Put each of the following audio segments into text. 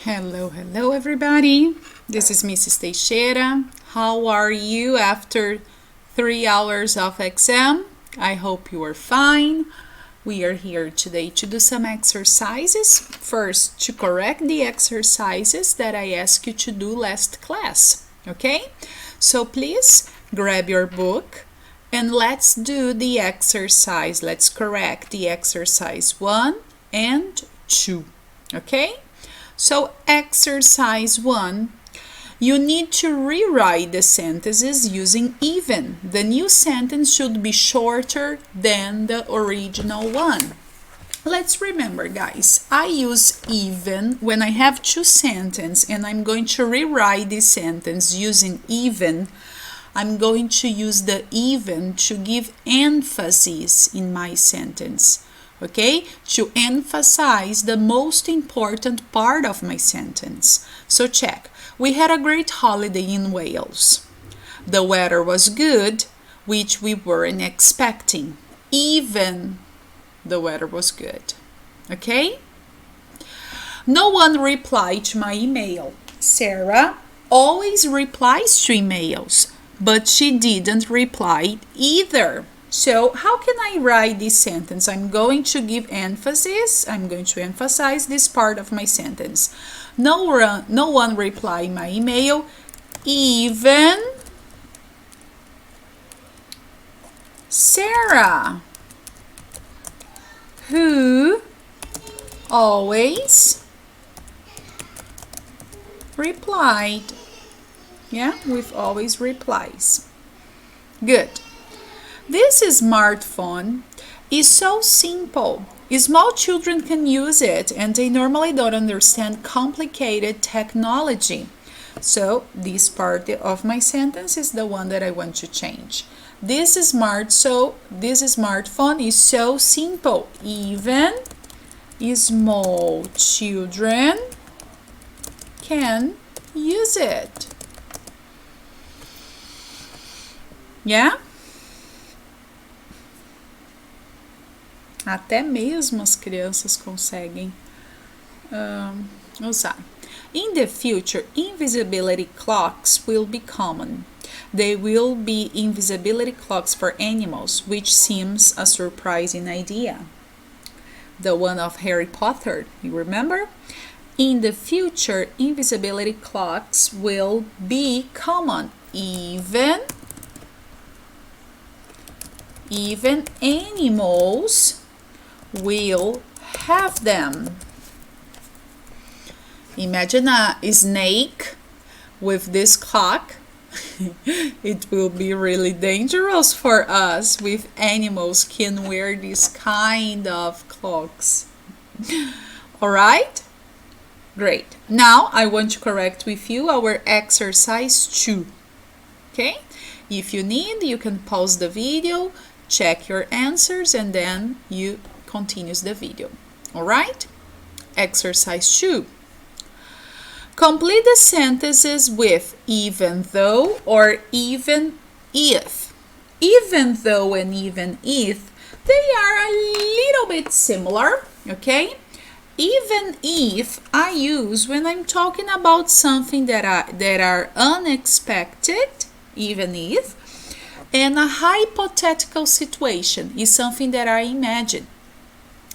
Hello everybody. This is Mrs. Teixeira. How are you after 3 hours of exam? I hope you are fine. We are here today to do some exercises. First, to correct the exercises that I asked you to do last class. Okay? So please grab your book and let's do the exercise. Let's correct the exercise 1 and 2. Okay? So exercise 1, you need to rewrite the sentences using even. The new sentence should be shorter than the original one. Let's remember, guys, I use even when I have two sentences and I'm going to rewrite this sentence using even. I'm going to use the even to give emphasis in my sentence. Okay, to emphasize the most important part of my sentence. So check. We had a great holiday in Wales. The weather was good, which we weren't expecting. Even the weather was good. Okay? No one replied to my email. Sarah always replies to emails, but she didn't reply either. So how can I write this sentence? I'm going to give emphasis. I'm going to emphasize this part of my sentence. No one replied my email, even Sarah, who always replied. Yeah, with always replies. Good. This smartphone is so simple. Small children can use it and they normally don't understand complicated technology. So this part of my sentence is the one that I want to change. This smartphone is so simple. Even small children can use it. Yeah? Até mesmo as crianças conseguem usar. In the future, invisibility clocks will be common. They will be invisibility clocks for animals, which seems a surprising idea. The one of Harry Potter, you remember? In the future, invisibility clocks will be common. Even animals will have them. Imagine a snake with this clock. It will be really dangerous for us if animals can wear this kind of clocks. All right? Great. Now I want to correct with you our exercise 2. Okay? If you need, you can pause the video, check your answers, and then you continues the video. All right? Exercise 2. Complete the sentences with even though or even if. Even though and even if, they are a little bit similar, okay? Even if I use when I'm talking about something that are unexpected, even if, and a hypothetical situation is something that I imagine.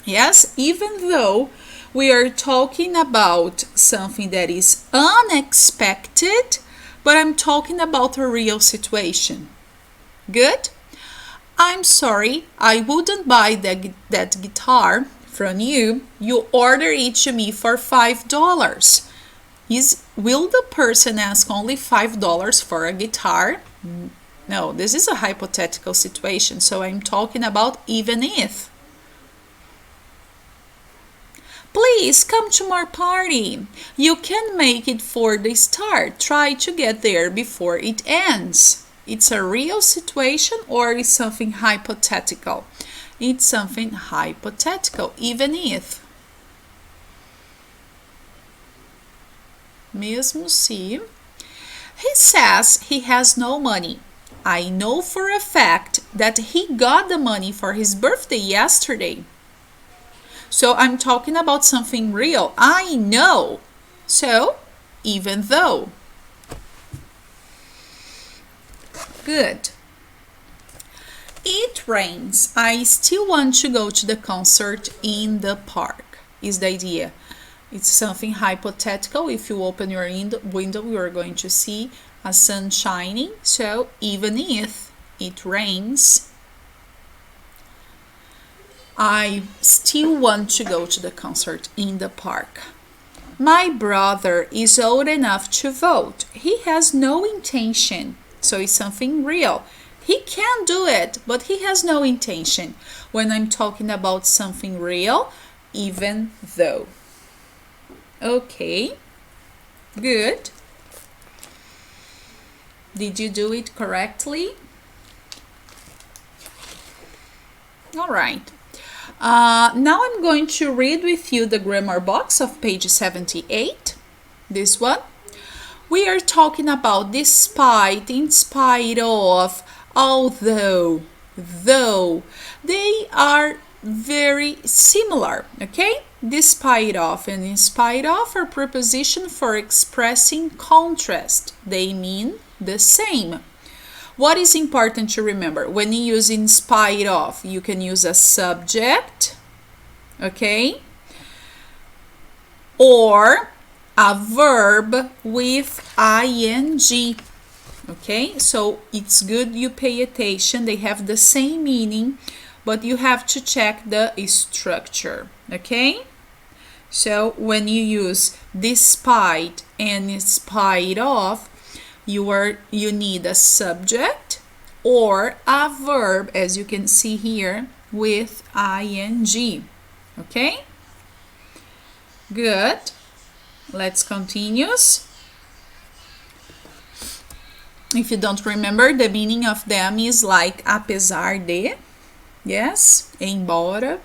Yes, even though we are talking about something that is unexpected, but I'm talking about a real situation. Good? I'm sorry, I wouldn't buy that guitar from you. You ordered it to me for $5. Will the person ask only $5 for a guitar? No, this is a hypothetical situation, so I'm talking about even if. Please come to our party. You can make it for the start. Try to get there before it ends. It's a real situation or is something hypothetical? It's something hypothetical, even if. Mesmo se. He says he has no money. I know for a fact that he got the money for his birthday yesterday. So I'm talking about something real. I know So, even though. Good. It rains. I still want to go to the concert in the park, is the idea. It's something hypothetical. If you open your window, you are going to see a sun shining. So, even if it rains, I still want to go to the concert in the park. My brother is old enough to vote. He has no intention. So it's something real. He can do it, but he has no intention. When I'm talking about something real, even though. Okay, good. Did you do it correctly? All right. Now I'm going to read with you the grammar box of page 78. This one. We are talking about despite, in spite of, although, though. They are very similar, okay? Despite of and in spite of are prepositions for expressing contrast. They mean the same. What is important to remember? When you use in spite of, you can use a subject, okay? Or a verb with ing. Okay, so it's good you pay attention. They have the same meaning, but you have to check the structure. Okay, so when you use despite and in spite of, you need a subject or a verb, as you can see here, with ing. Okay, good. Let's continue. If you don't remember, the meaning of them is like apesar de, yes, embora,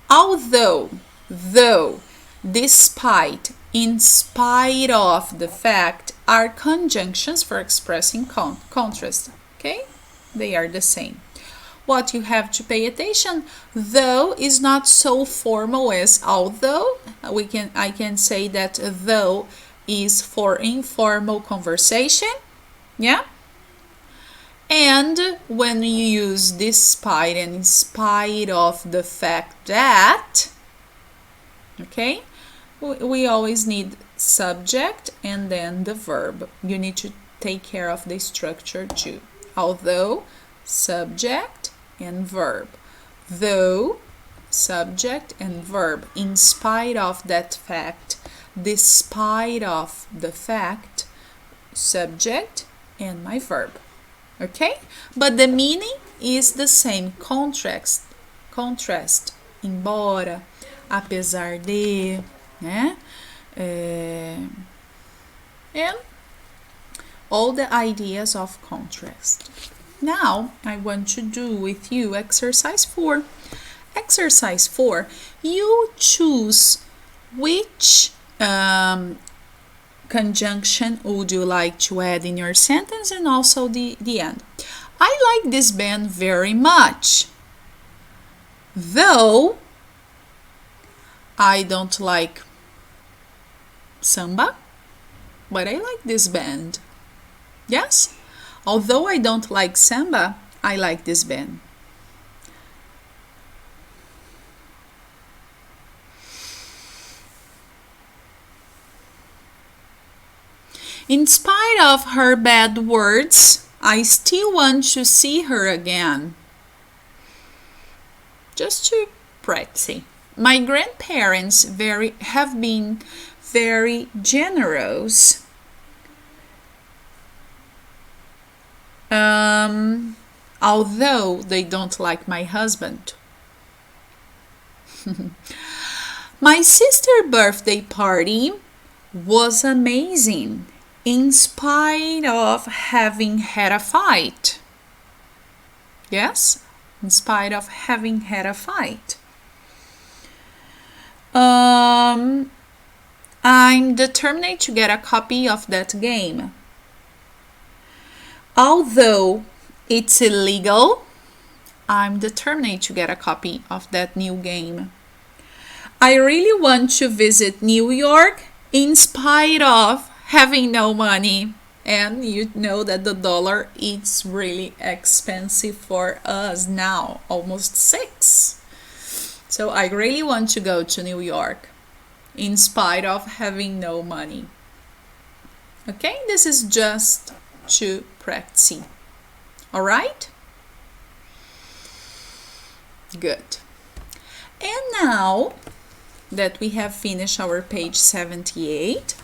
although, though, despite, in spite of the fact are conjunctions for expressing contrast, okay? They are the same. What you have to pay attention, though is not so formal as although. I can say that though is for informal conversation, yeah? And when you use despite and in spite of the fact that, okay, we always need subject and then the verb. You need to take care of the structure too. Although, subject and verb. Though, subject and verb. In spite of that fact, despite of the fact, subject and my verb. Okay? But the meaning is the same. Contrast, embora, apesar de, né? And all the ideas of contrast. Now, I want to do with you exercise 4. Exercise 4, you choose which conjunction would you like to add in your sentence and also the end. I like this band very much. Though I don't like samba, but I like this band. Yes? Although I don't like samba, I like this band. In spite of her bad words, I still want to see her again. Just to practice. My grandparents have been very generous. Although they don't like my husband. My sister's birthday party was amazing in spite of having had a fight. Yes, in spite of having had a fight. I'm determined to get a copy of that game. Although it's illegal, I'm determined to get a copy of that new game. I really want to visit New York in spite of having no money. And you know that the dollar is really expensive for us now, almost 6. So I really want to go to New York in spite of having no money. Okay, this is just to practice. All right? Good. And now that we have finished our page 78,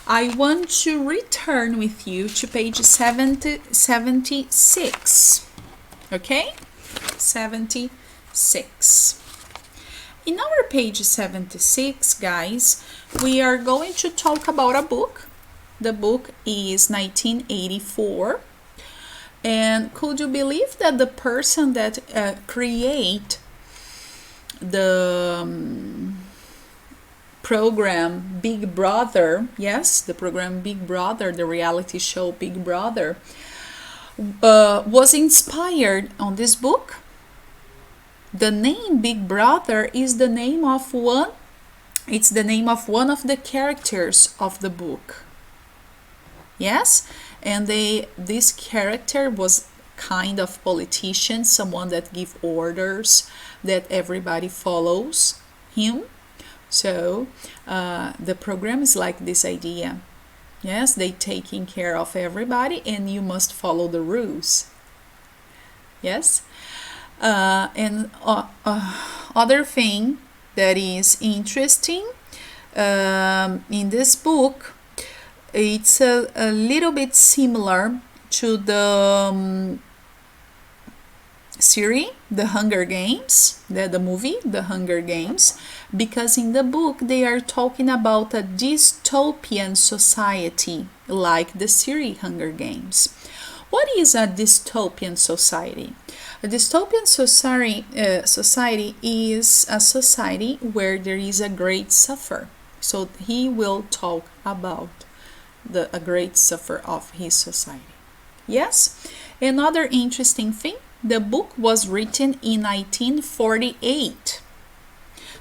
I want to return with you to page 76. Okay? 76. In our page 76, guys, we are going to talk about a book. The book is 1984. And could you believe that the person that create the program Big Brother, yes, the program Big Brother, the reality show Big Brother, was inspired on this book? The name Big Brother is the name of one. It's the name of one of the characters of the book. Yes, and this character was kind of politician, someone that give orders that everybody follows him. So the program is like this idea. Yes, they taking care of everybody and you must follow the rules. Yes, and other thing that is interesting in this book, it's a little bit similar to the series, The Hunger Games, the movie, The Hunger Games, because in the book they are talking about a dystopian society like the series Hunger Games. What is a dystopian society? A dystopian society is a society where there is a great suffer. So he will talk about a great suffer of his society. Yes, another interesting thing, the book was written in 1948.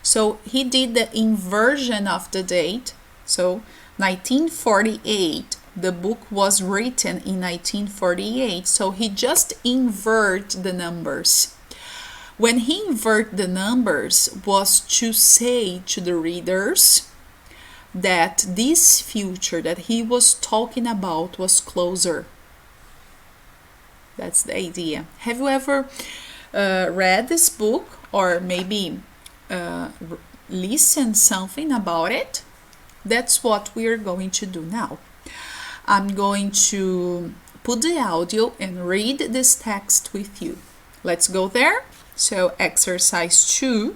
So he did the inversion of the date. So 1948, the book was written in 1948. So he just invert the numbers. When he invert the numbers was to say to the readers that this future that he was talking about was closer. That's the idea. Have you ever read this book or maybe listened something about it? That's what we are going to do now. I'm going to put the audio and read this text with you. Let's go there. So exercise 2.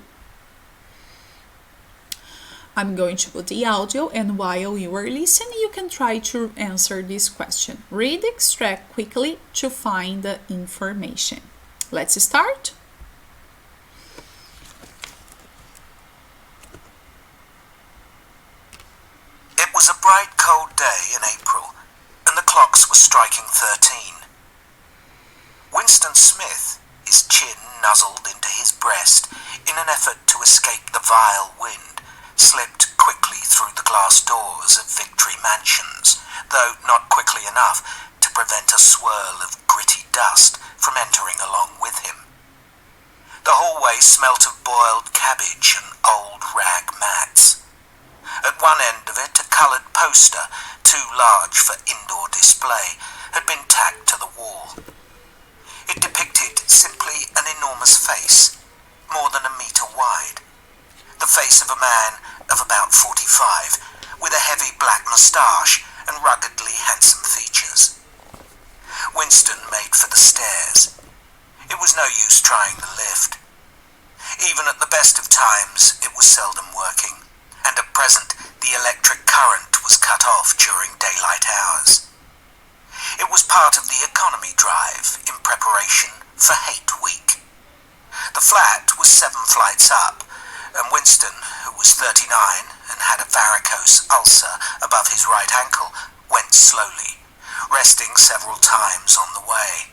I'm going to put the audio, and while you are listening, you can try to answer this question. Read the extract quickly to find the information. Let's start. It was a bright, cold day in April, and the clocks were striking 13. Winston Smith, his chin nuzzled into his breast in an effort to escape the vile wind, slipped quickly through the glass doors of Victory Mansions, though not quickly enough to prevent a swirl of gritty dust from entering along with him. The hallway smelt of boiled cabbage and old rag mats. At one end of it, a coloured poster, too large for indoor display, had been tacked to the wall. It depicted simply an enormous face, more than a metre wide. The face of a man of about 45, with a heavy black moustache and ruggedly handsome features. Winston made for the stairs. It was no use trying the lift. Even at the best of times, it was seldom working, and at present the electric current was cut off during daylight hours. It was part of the economy drive in preparation for Hate Week. The flat was 7 flights up, and Winston, who was 39 and had a varicose ulcer above his right ankle, went slowly, resting several times on the way.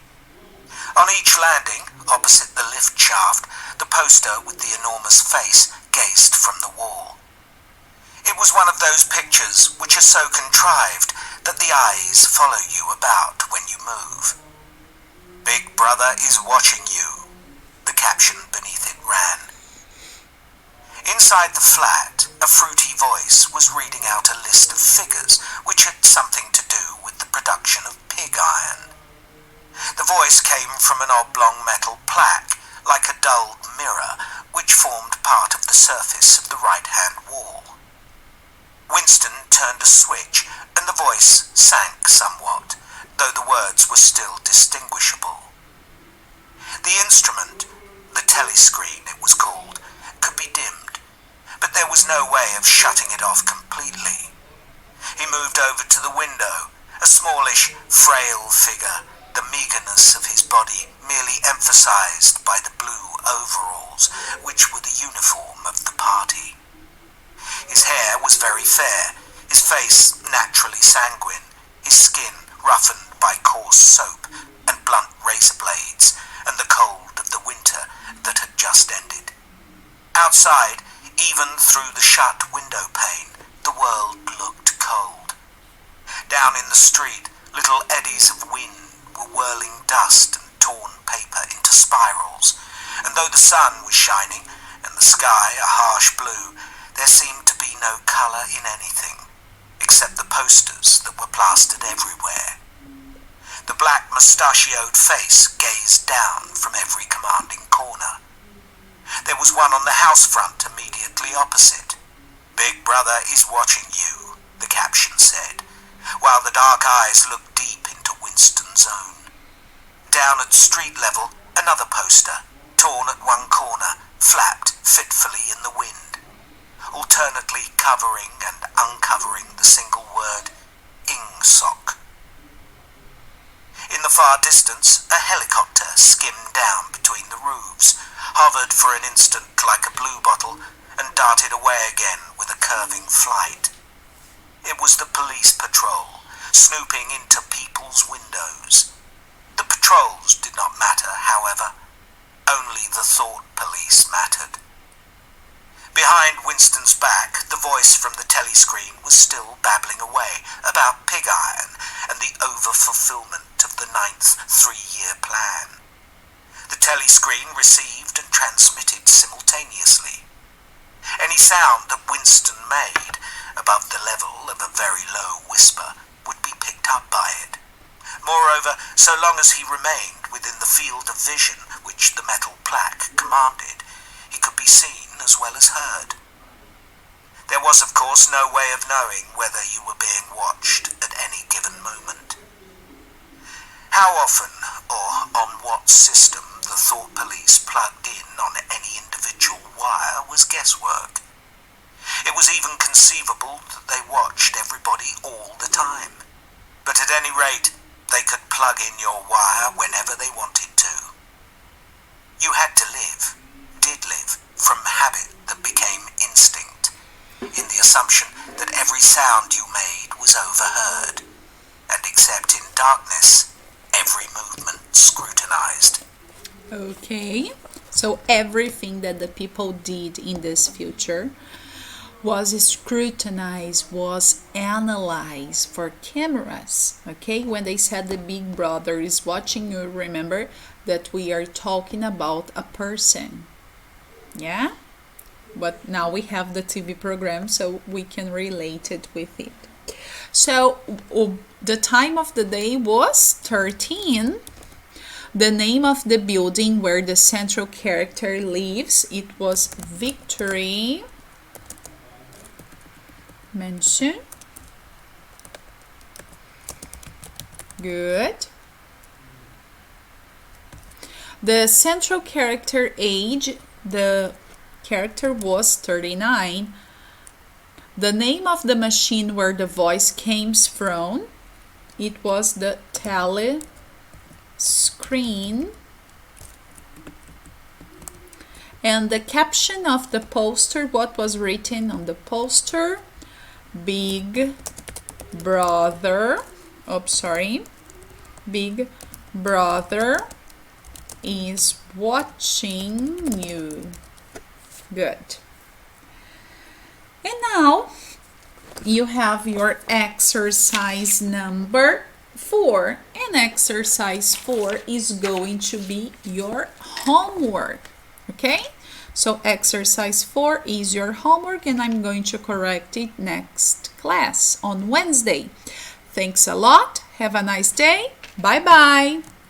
On each landing, opposite the lift shaft, the poster with the enormous face gazed from the wall. It was one of those pictures which are so contrived that the eyes follow you about when you move. Big Brother is watching you, the caption beneath it ran. Inside the flat, a fruity voice was reading out a list of figures which had something to do with the production of pig iron. The voice came from an oblong metal plaque, like a dulled mirror, which formed part of the surface of the right-hand wall. Winston turned a switch, and the voice sank somewhat, though the words were still distinguishable. The instrument, the telescreen it was called, could be dimmed, but there was no way of shutting it off completely. He moved over to the window, a smallish, frail figure, the meagreness of his body merely emphasized by the blue overalls, which were the uniform of the party. His hair was very fair, his face naturally sanguine, his skin roughened by coarse soap and blunt razor blades, and the cold of the winter that had just ended. Outside, even through the shut window pane, the world looked cold. Down in the street, little eddies of wind were whirling dust and torn paper into spirals, and though the sun was shining and the sky a harsh blue, there seemed to be no colour in anything, except the posters that were plastered everywhere. The black mustachioed face gazed down from every commanding corner. There was one on the house front immediately opposite. Big Brother is watching you, the caption said, while the dark eyes looked deep into Winston's own. Down at street level, another poster, torn at one corner, flapped fitfully in the wind, alternately covering and uncovering the single word, Ingsoc. In the far distance, a helicopter skimmed down between the roofs, hovered for an instant like a blue bottle, and darted away again with a curving flight. It was the police patrol, snooping into people's windows. The patrols did not matter, however. Only the thought police mattered. Behind Winston's back, the voice from the telescreen was still babbling away about pig iron and the over-fulfillment of the 9th three-year plan. The telescreen received and transmitted simultaneously. Any sound that Winston made, above the level of a very low whisper, would be picked up by it. Moreover, so long as he remained within the field of vision which the metal plaque commanded, he could be seen as well as heard. There was, of course, no way of knowing whether you were being watched at any given moment. How often, or on what system, the thought police plugged in on any individual wire was guesswork. It was even conceivable that they watched everybody all the time. But at any rate, they could plug in your wire whenever they wanted to. You had to live, did live, from habit that became instinct, in the assumption that every sound you made was overheard, and except in darkness, every movement scrutinized. Okay, so everything that the people did in this future was scrutinized, was analyzed for cameras. Okay, when they said the Big Brother is watching you, remember that we are talking about a person. Yeah, but now we have the TV program, so we can relate it with it. So the time of the day was 13. The name of the building where the central character lives, it was Victory Mansion. Good. The central character age, the character was 39. The name of the machine where the voice came from, it was the telescreen. And the caption of the poster, what was written on the poster? Big Brother, Big Brother is watching you. Good. And now you have your exercise number 4, and exercise 4 is going to be your homework. Okay, so exercise 4 is your homework, and I'm going to correct it next class on Wednesday. Thanks a lot. Have a nice day. Bye bye.